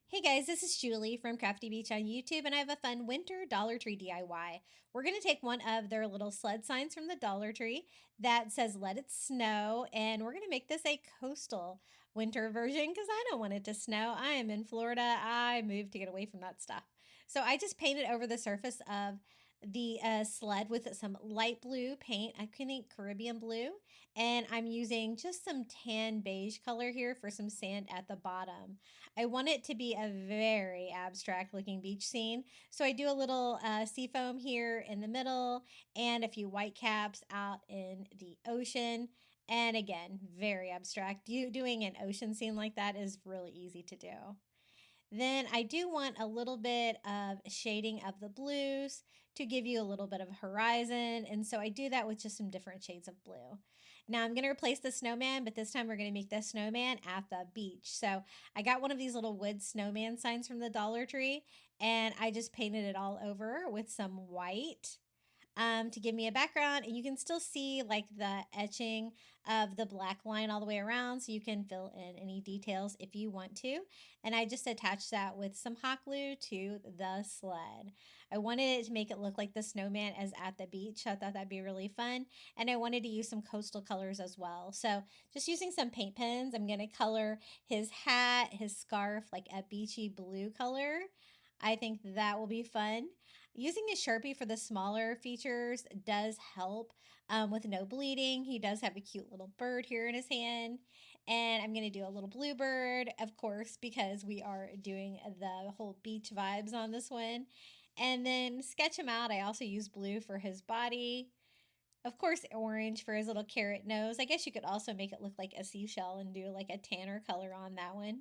Hey guys, this is Julie from Crafty Beach on YouTube, and I have a fun winter Dollar Tree DIY. We're going to take one of their little sled signs from the Dollar Tree that says "Let It Snow," and we're going to make this a coastal winter version because I don't want it to snow. I am in Florida. I moved to get away from that stuff. So I just painted over the surface of the sled with some light blue paint. I think Caribbean blue, and I'm using just some tan beige color here for some sand at the bottom. I want it to be a very abstract looking beach scene. So I do a little sea foam here in the middle and a few white caps out in the ocean. And again, very abstract. Doing an ocean scene like that is really easy to do. Then I do want a little bit of shading of the blues to give you a little bit of horizon. And so I do that with just some different shades of blue. Now I'm going to replace the snowman, but this time we're going to make the snowman at the beach. So I got one of these little wood snowman signs from the Dollar Tree, and I just painted it all over with some white to give me a background. And you can still see like the etching of the black line all the way around, so you can fill in any details if you want to. And I just attached that with some hot glue to the sled. I wanted it to make it look like the snowman is at the beach. I thought that'd be really fun. And I wanted to use some coastal colors as well. So just using some paint pens, I'm going to color his hat, his scarf, like a beachy blue color. I think that will be fun. Using a Sharpie for the smaller features does help with no bleeding. He does have a cute little bird here in his hand. And I'm going to do a little bluebird, of course, because we are doing the whole beach vibes on this one. And then sketch him out. I also use blue for his body. Of course, orange for his little carrot nose. I guess you could also make it look like a seashell and do like a tanner color on that one.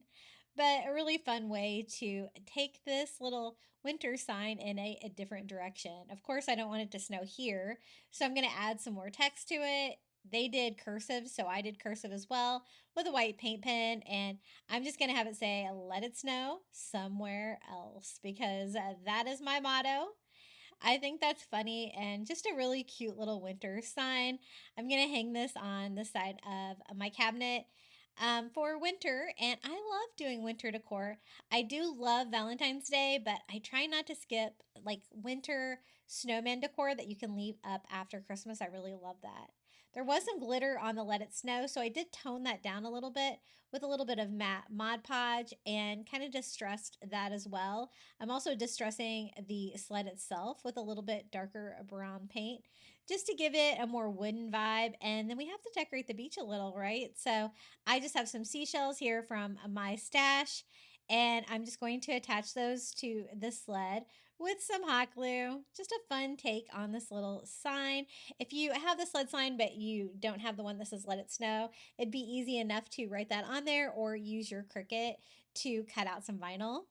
But a really fun way to take this little winter sign in a different direction. Of course, I don't want it to snow here, so I'm going to add some more text to it. They did cursive, so I did cursive as well with a white paint pen. And I'm just going to have it say, "Let it snow somewhere else," because that is my motto. I think that's funny and just a really cute little winter sign. I'm going to hang this on the side of my cabinet for winter, and I love doing winter decor. I do love Valentine's Day, but I try not to skip like winter snowman decor that you can leave up after Christmas. I really love that. There was some glitter on the Let It Snow, so I did tone that down a little bit with a little bit of matte Mod Podge and kind of distressed that as well. I'm also distressing the sled itself with a little bit darker brown paint just to give it a more wooden vibe. And then we have to decorate the beach a little, right? So I just have some seashells here from my stash, and I'm just going to attach those to the sled with some hot glue. Just a fun take on this little sign. If you have the sled sign but you don't have the one that says "Let It Snow," it'd be easy enough to write that on there or use your Cricut to cut out some vinyl.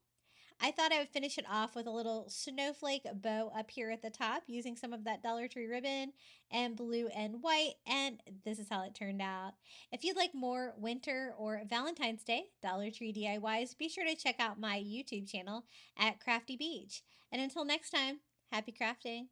I thought I would finish it off with a little snowflake bow up here at the top using some of that Dollar Tree ribbon and blue and white, and this is how it turned out. If you'd like more winter or Valentine's Day Dollar Tree DIYs, be sure to check out my YouTube channel at Crafty Beach. And until next time, happy crafting!